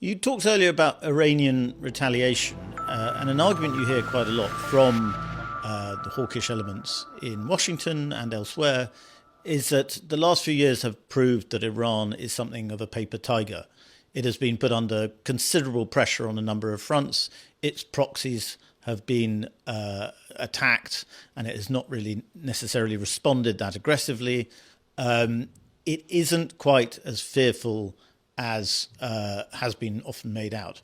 You talked earlier about Iranian retaliation, and an argument you hear quite a lot from the hawkish elements in Washington and elsewhere is that the last few years have proved that Iran is something of a paper tiger. It has been put under considerable pressure on a number of fronts. Its proxies have been attacked, and it has not really necessarily responded that aggressively. It isn't quite as fearful as has been often made out.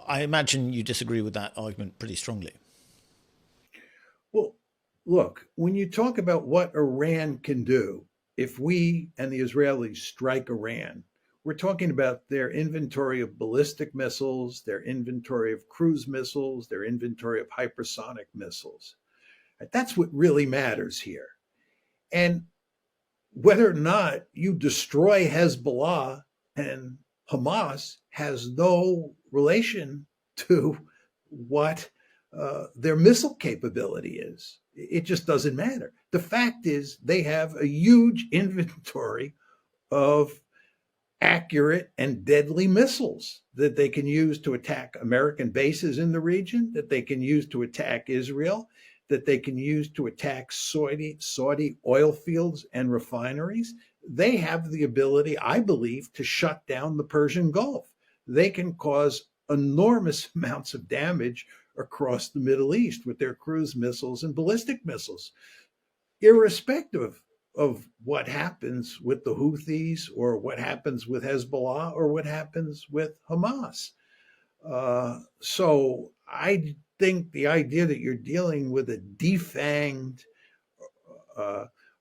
I imagine you disagree with that argument pretty strongly. Well, look, when you talk about what Iran can do, if we and the Israelis strike Iran, we're talking about their inventory of ballistic missiles, their inventory of cruise missiles, their inventory of hypersonic missiles. That's what really matters here. And whether or not you destroy Hezbollah and Hamas has no relation to what their missile capability is. It just doesn't matter. The fact is they have a huge inventory of accurate and deadly missiles that they can use to attack American bases in the region, that they can use to attack Israel, that they can use to attack Saudi oil fields and refineries. They have the ability, I believe, to shut down the Persian Gulf. They can cause enormous amounts of damage across the Middle East with their cruise missiles and ballistic missiles, irrespective of what happens with the Houthis or what happens with Hezbollah or what happens with Hamas. So I think the idea that you're dealing with a defanged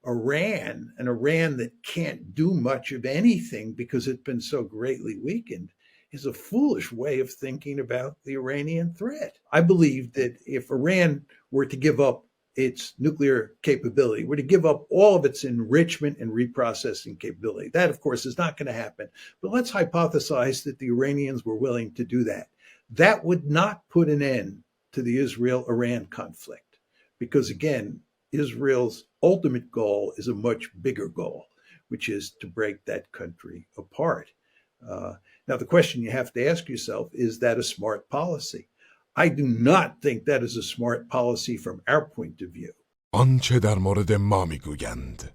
Iran, an Iran that can't do much of anything because it's been so greatly weakened, is a foolish way of thinking about the Iranian threat. I believe that if Iran were to give up its nuclear capability, were to give up all of its enrichment and reprocessing capability, that of course is not going to happen. But let's hypothesize that the Iranians were willing to do that. That would not put an end to the Israel-Iran conflict, because again, Israel's ultimate goal is a much bigger goal, which is to break that country apart. Now, the question you have to ask yourself, is that a smart policy? I do not think that is a smart policy from our point of view. آنچه در مورد ما میگویند